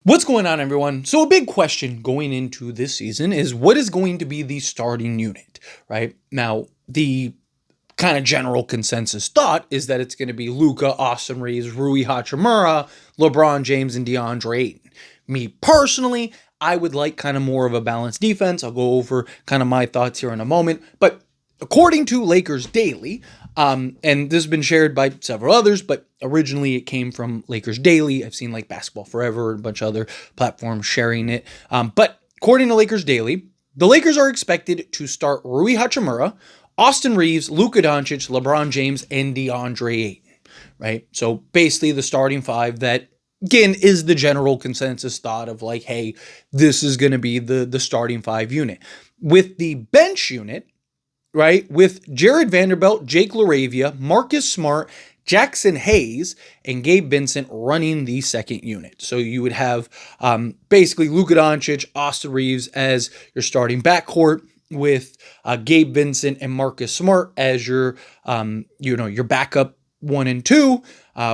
What's going on, everyone? So a big question going into this season is what is going to be the starting unit, right? Now, the kind of general consensus thought is that it's going to be Luka, Austin Reeves, Rui Hachimura, LeBron James, and DeAndre Ayton. Me personally, I would like kind of more of a balanced defense. I'll go over kind of my thoughts here in a moment. But according to Lakers Daily, and this has been shared by several others, but originally it came from Lakers Daily. I've seen like Basketball Forever and a bunch of other platforms sharing it. But according to Lakers Daily, the Lakers are expected to start Rui Hachimura, Austin Reeves, Luka Doncic, LeBron James, and DeAndre Ayton, right? So basically the starting five that, again, is the general consensus thought of like, hey, this is going to be the starting five unit. With the bench unit, right, with Jared Vanderbilt, Jake LaRavia, Marcus Smart, Jackson Hayes, and Gabe Vincent running the second unit. So you would have basically Luka Doncic, Austin Reeves as your starting backcourt, with Gabe Vincent and Marcus Smart as your your backup 1 and 2,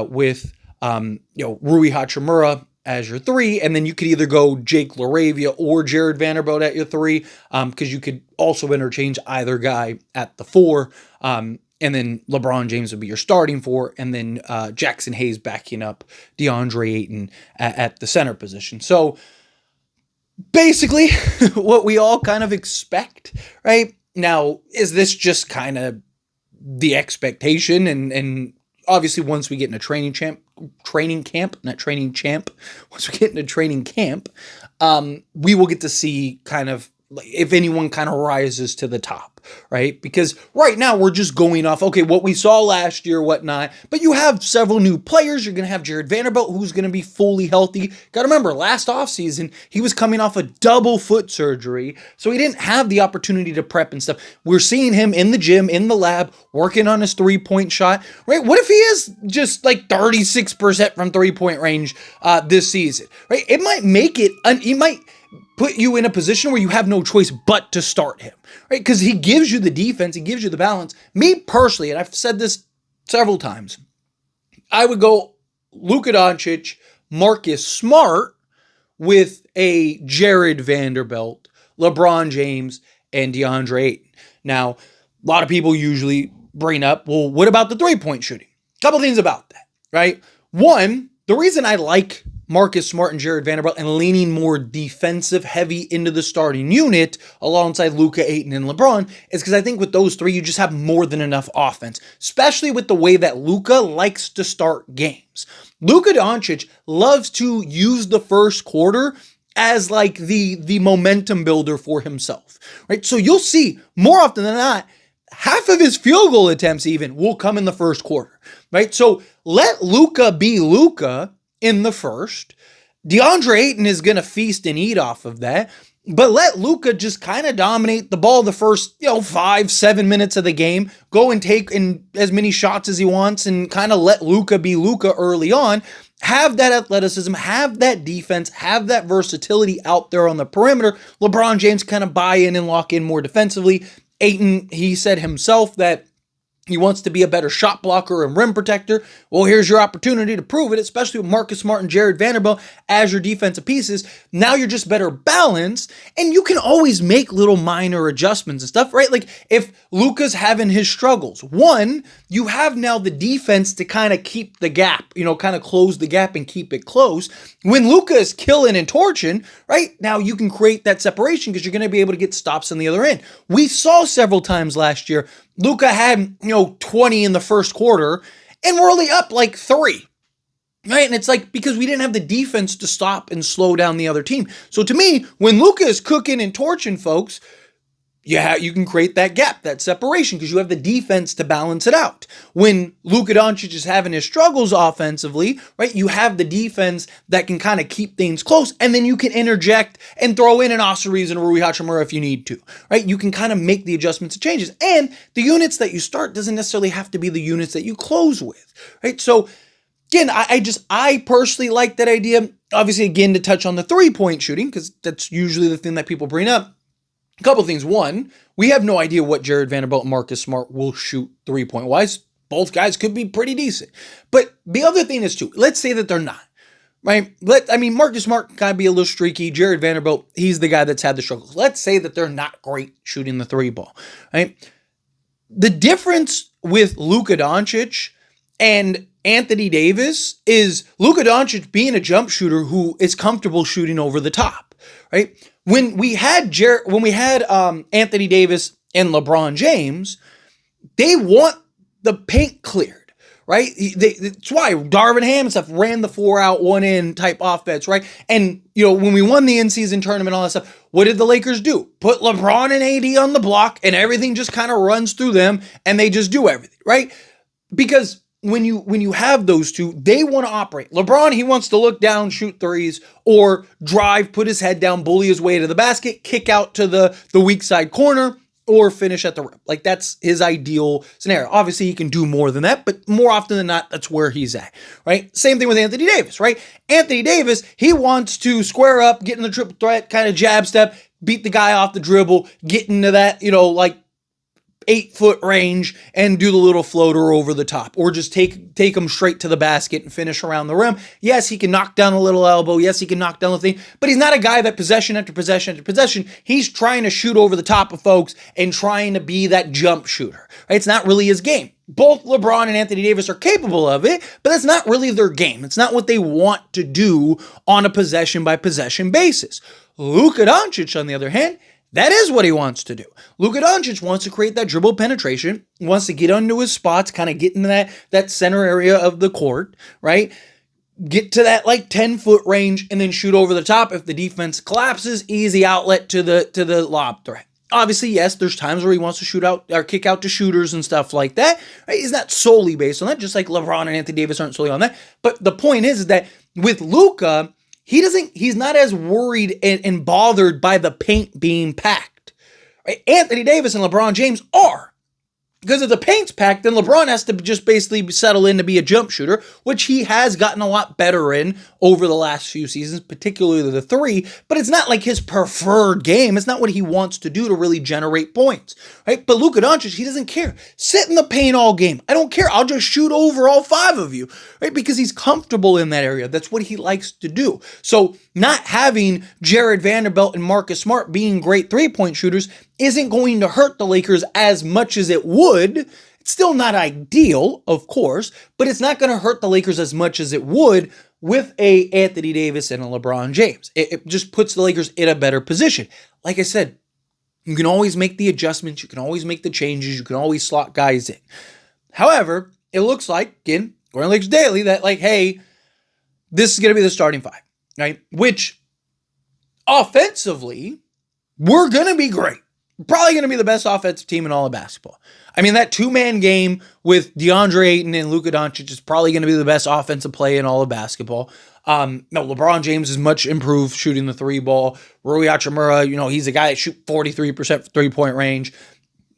with Rui Hachimura as your 3, and then you could either go Jake LaRavia or Jared Vanderbilt at your 3, because you could also interchange either guy at the 4, and then LeBron James would be your starting 4, and then Jackson Hayes backing up DeAndre Ayton at the center position. So basically what we all kind of expect, right? Now, is this just kind of the expectation? And obviously once we get into training camp, we will get to see kind of if anyone kind of rises to the top, right? Because right now we're just going off, okay, what we saw last year, whatnot, but you have several new players. You're going to have Jared Vanderbilt, who's going to be fully healthy. Got to remember, last offseason, he was coming off a double foot surgery, so he didn't have the opportunity to prep and stuff. We're seeing him in the gym, in the lab, working on his three-point shot, right? What if he is just like 36% from three-point range this season, right? It might make it, he might put you in a position where you have no choice but to start him, right? Because he gives you the defense, he gives you the balance. Me personally, and I've said this several times, I would go Luka Doncic, Marcus Smart with a Jared Vanderbilt, LeBron James, and DeAndre Ayton. Now, a lot of people usually bring up, well, what about the three-point shooting? A couple things about that, right? One, the reason I like Marcus Smart and Jared Vanderbilt and leaning more defensive heavy into the starting unit alongside Luka, Ayton, and LeBron is because I think with those three, you just have more than enough offense, especially with the way that Luka likes to start games. Luka Doncic loves to use the first quarter as like the momentum builder for himself, right? So you'll see more often than not, half of his field goal attempts even will come in the first quarter, right? So let Luka be Luka in the first. DeAndre Ayton is going to feast and eat off of that, but let Luka just kind of dominate the ball the first 5-7 minutes of the game, go and take in as many shots as he wants, and kind of let Luka be Luka early on. Have that athleticism, have that defense, have that versatility out there on the perimeter. LeBron James kind of buy in and lock in more defensively. Ayton, he said himself that he wants to be a better shot blocker and rim protector. Well, here's your opportunity to prove it, especially with Marcus Smart and Jared Vanderbilt as your defensive pieces. Now you're just better balanced, and you can always make little minor adjustments and stuff, right? Like if Luka's having his struggles, one, you have now the defense to kind of keep the gap, kind of close the gap and keep it close. When Luka is killing and torching, right, now you can create that separation because you're going to be able to get stops on the other end. We saw several times last year, Luka had, 20 in the first quarter, and we're only up like 3, right? And it's like, because we didn't have the defense to stop and slow down the other team. So to me, when Luka is cooking and torching folks, you can create that gap, that separation, because you have the defense to balance it out. When Luka Doncic is having his struggles offensively, right, you have the defense that can kind of keep things close, and then you can interject and throw in an Austin Reeves and a Rui Hachimura if you need to, right? You can kind of make the adjustments and changes. And the units that you start doesn't necessarily have to be the units that you close with, right? So again, I personally like that idea. Obviously, again, to touch on the three-point shooting, because that's usually the thing that people bring up. A couple things. One, we have no idea what Jared Vanderbilt and Marcus Smart will shoot three-point wise. Both guys could be pretty decent. But the other thing is too, let's say that they're not. right? Marcus Smart can kind of be a little streaky. Jared Vanderbilt, he's the guy that's had the struggles. Let's say that they're not great shooting the three ball, right? The difference with Luka Doncic and Anthony Davis is Luka Doncic being a jump shooter who is comfortable shooting over the top, right? When we had Anthony Davis and LeBron James, they want the paint cleared, right? That's why Darvin Ham and stuff ran the 4 out, 1 in type offense, right? And, when we won the in-season tournament, all that stuff, what did the Lakers do? Put LeBron and AD on the block, and everything just kind of runs through them, and they just do everything, right? Because when you have those two, they want to operate. LeBron, he wants to look down, shoot threes, or drive, put his head down, bully his way to the basket, kick out to the weak side corner, or finish at the rim. Like, that's his ideal scenario. Obviously, he can do more than that, but more often than not, that's where he's at, right? Same thing with Anthony Davis, right? Anthony Davis, he wants to square up, get in the triple threat, kind of jab step, beat the guy off the dribble, get into that, 8-foot range and do the little floater over the top, or just take him straight to the basket and finish around the rim. Yes, he can knock down a little elbow. Yes, he can knock down the thing, but he's not a guy that possession after possession after possession, he's trying to shoot over the top of folks and trying to be that jump shooter, right? It's not really his game. Both LeBron and Anthony Davis are capable of it, but that's not really their game. It's not what they want to do on a possession by possession basis. Luka Doncic, on the other hand, that is what he wants to do. Luka Doncic wants to create that dribble penetration, wants to get onto his spots, kind of get into that center area of the court, right? Get to that 10-foot range and then shoot over the top. If the defense collapses, easy outlet to the lob threat. Obviously, yes, there's times where he wants to shoot out or kick out to shooters and stuff like that. Right? He's not solely based on that, just like LeBron and Anthony Davis aren't solely on that. But the point is that with Luka, he's not as worried and bothered by the paint being packed. Right? Anthony Davis and LeBron James are. Because if the paint's packed, then LeBron has to just basically settle in to be a jump shooter, which he has gotten a lot better in over the last few seasons, particularly the three, but it's not like his preferred game. It's not what he wants to do to really generate points, right? But Luka Doncic, he doesn't care. Sit in the paint all game. I don't care. I'll just shoot over all 5 of you, right? Because he's comfortable in that area. That's what he likes to do. So not having Jared Vanderbilt and Marcus Smart being great three-point shooters isn't going to hurt the Lakers as much as it would. It's still not ideal, of course, but it's not going to hurt the Lakers as much as it would with a Anthony Davis and a LeBron James. It just puts the Lakers in a better position. Like I said, you can always make the adjustments. You can always make the changes. You can always slot guys in. However, it looks like, again, according to Lakers Daily, that hey, this is going to be the starting 5, right? Which, offensively, we're going to be great. Probably going to be the best offensive team in all of basketball. I mean, that 2-man game with DeAndre Ayton and Luka Doncic is probably going to be the best offensive play in all of basketball. LeBron James is much improved shooting the 3 ball. Rui Hachimura, he's a guy that shoots 43% 3-point range.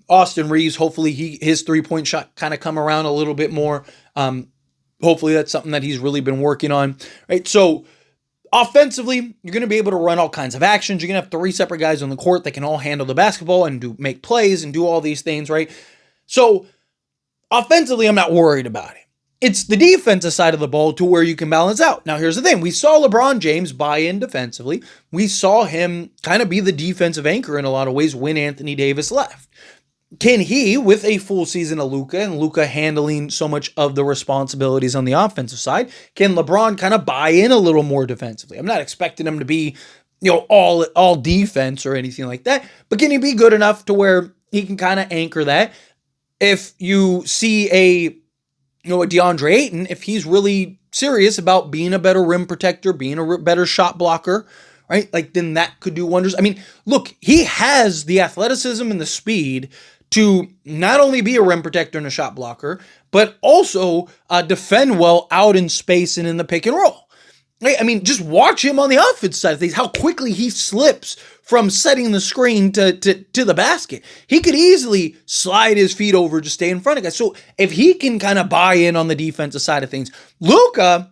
Austin Reeves, hopefully his 3-point shot kind of come around a little bit more. Hopefully that's something that he's really been working on, right? So, offensively, you're going to be able to run all kinds of actions. You're going to have 3 separate guys on the court that can all handle the basketball and make plays and do all these things, right? So, offensively, I'm not worried about it. It's the defensive side of the ball to where you can balance out. Now, here's the thing. We saw LeBron James buy in defensively. We saw him kind of be the defensive anchor in a lot of ways when Anthony Davis left. Can he, with a full season of Luka and Luka handling so much of the responsibilities on the offensive side, can LeBron kind of buy in a little more defensively? I'm not expecting him to be, all defense or anything like that, but can he be good enough to where he can kind of anchor that? If you see a DeAndre Ayton, if he's really serious about being a better rim protector, being a better shot blocker, right? Then that could do wonders. I mean, look, he has the athleticism and the speed to not only be a rim protector and a shot blocker, but also defend well out in space and in the pick and roll. Right? I mean, just watch him on the offense side of things, how quickly he slips from setting the screen to the basket. He could easily slide his feet over, just stay in front of guys. So if he can kind of buy in on the defensive side of things, Luka,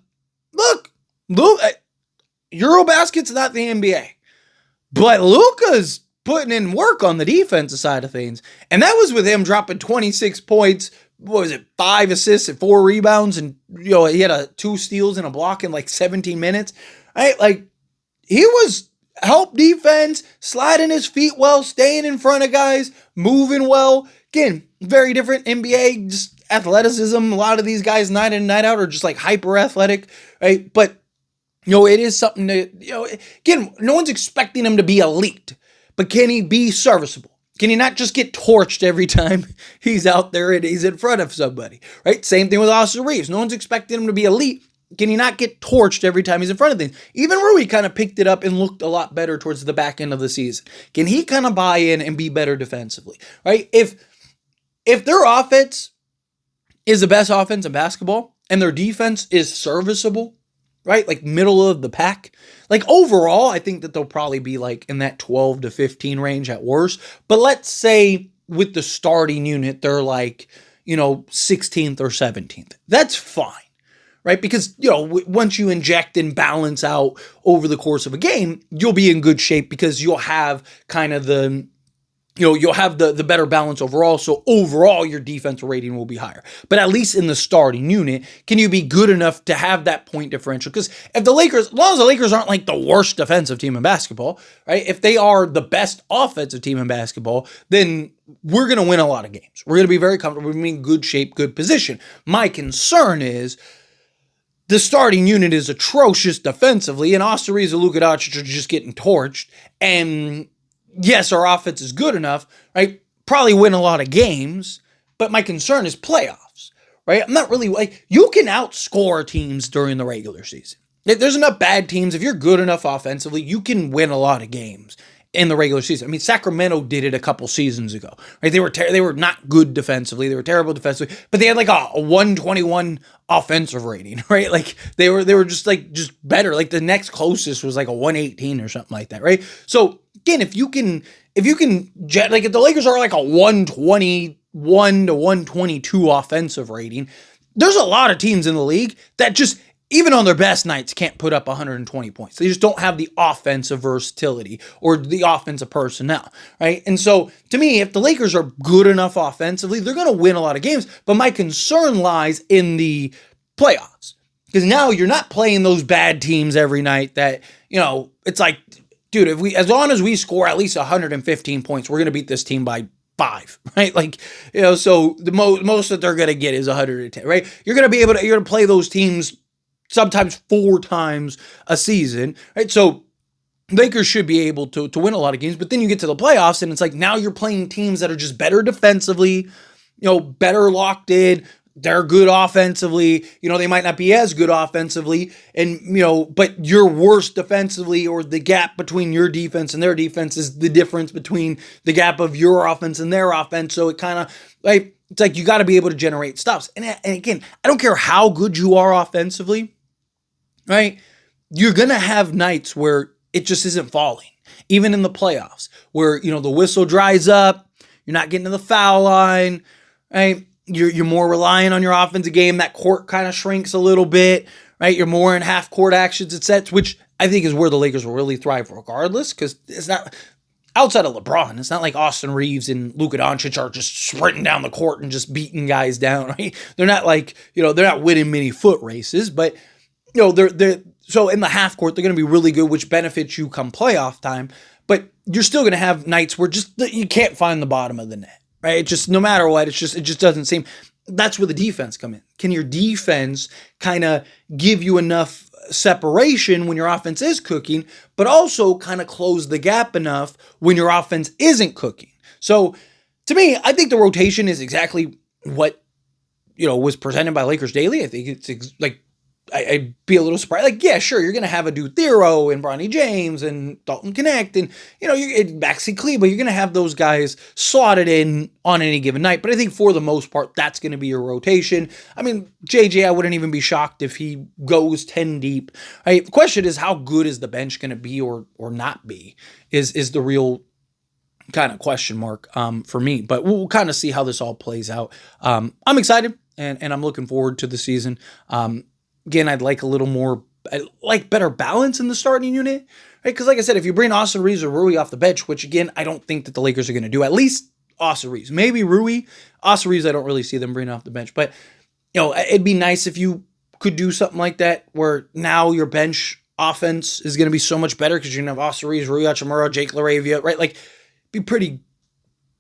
Eurobasket's not the NBA, but Luka's putting in work on the defensive side of things. And that was with him dropping 26 points, what was it, 5 assists and 4 rebounds, and he had 2 steals and a block in like 17 minutes. Right? Like, he was help defense, sliding his feet well, staying in front of guys, moving well. Again, very different NBA, just athleticism. A lot of these guys night in and night out are just like hyper athletic, right? But it is something to, again, no one's expecting him to be elite, but can he be serviceable? Can he not just get torched every time he's out there and he's in front of somebody, right? Same thing with Austin Reeves. No one's expecting him to be elite. Can he not get torched every time he's in front of things? Even Rui kind of picked it up and looked a lot better towards the back end of the season. Can he kind of buy in and be better defensively, right? If their offense is the best offense in basketball and their defense is serviceable, right? Like middle of the pack. Like overall, I think that they'll probably be like in that 12 to 15 range at worst. But let's say with the starting unit, they're like, 16th or 17th. That's fine, right? Because, once you inject and balance out over the course of a game, you'll be in good shape because you'll have kind of you'll have the better balance overall. So overall, your defensive rating will be higher. But at least in the starting unit, can you be good enough to have that point differential? Because if the Lakers, as long as the Lakers aren't like the worst defensive team in basketball, right? If they are the best offensive team in basketball, then we're going to win a lot of games. We're going to be very comfortable. We're going to be in good shape, good position. My concern is the starting unit is atrocious defensively, and Austin Reeves and Luka Doncic are just getting torched. And yes, our offense is good enough, right? Probably win a lot of games, but my concern is playoffs, right? I'm not really like, you can outscore teams during the regular season. There's enough bad teams. If you're good enough offensively, you can win a lot of games in the regular season. I mean, Sacramento did it a couple seasons ago, right? They were not good defensively. They were terrible defensively, but they had like a 121 offensive rating, right? Like they were just better. Like the next closest was like a 118 or something like that, right? So again, if you can like if the Lakers are like a 121 to 122 offensive rating, there's a lot of teams in the league that just, even on their best nights, can't put up 120 points. They just don't have the offensive versatility or the offensive personnel, right? And so, to me, if the Lakers are good enough offensively, they're going to win a lot of games. But my concern lies in the playoffs. Because now you're not playing those bad teams every night that, it's like, dude, as long as we score at least 115 points, we're going to beat this team by 5, right? Like, so the most that they're going to get is 110, right? You're going to play those teams sometimes 4 times a season, right? So Lakers should be able to win a lot of games, but then you get to the playoffs and it's like now you're playing teams that are just better defensively, better locked in. They're good offensively. They might not be as good offensively, and but you're worse defensively, or the gap between your defense and their defense is the difference between the gap of your offense and their offense. So it kind of like, it's like you got to be able to generate stops. And again, I don't care how good you are offensively, right? You're going to have nights where it just isn't falling, even in the playoffs, where, the whistle dries up, you're not getting to the foul line, right? You're more reliant on your offensive game. That court kind of shrinks a little bit, right? You're more in half court actions and sets, which I think is where the Lakers will really thrive regardless, because it's not, outside of LeBron, it's not like Austin Reeves and Luka Doncic are just sprinting down the court and just beating guys down, right? They're not like, they're not winning many foot races, but, they're so in the half court, they're going to be really good, which benefits you come playoff time, but you're still going to have nights where just you can't find the bottom of the net, right? It just, no matter what, it just doesn't seem. That's where the defense come in. Can your defense kind of give you enough separation when your offense is cooking, but also kind of close the gap enough when your offense isn't cooking? So to me, I think the rotation is exactly what, was presented by Lakers Daily. I think it's like, I'd be a little surprised. Like, yeah, sure, you're going to have a Dude Thero and Bronny James and Dalton Connect and, Maxi Kleber. You're going to have those guys slotted in on any given night. But I think for the most part, that's going to be your rotation. I mean, JJ, I wouldn't even be shocked if he goes 10 deep. Right? The question is, how good is the bench going to be or not be is the real kind of question mark for me. But we'll kind of see how this all plays out. I'm excited and I'm looking forward to the season. Again, I'd like better balance in the starting unit, right? Because like I said, if you bring Austin Reeves or Rui off the bench, which again, I don't think that the Lakers are going to do, at least Austin Reeves. Maybe Rui. Austin Reeves, I don't really see them bringing off the bench. But, it'd be nice if you could do something like that where now your bench offense is going to be so much better because you're going to have Austin Reeves, Rui Hachimura, Jake LaRavia, right? Like, be pretty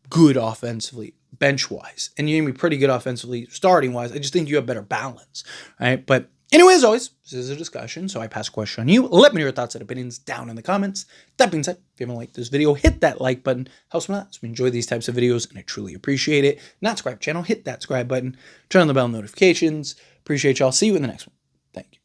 good offensively, bench-wise. And you're going to be pretty good offensively, starting-wise. I just think you have better balance, right? But anyway, as always, this is a discussion, so I pass a question on you. Let me know your thoughts and opinions down in the comments. That being said, if you haven't liked this video, hit that like button. Helps me out. So we enjoy these types of videos, and I truly appreciate it. Not subscribe channel, hit that subscribe button. Turn on the bell notifications. Appreciate y'all. See you in the next one. Thank you.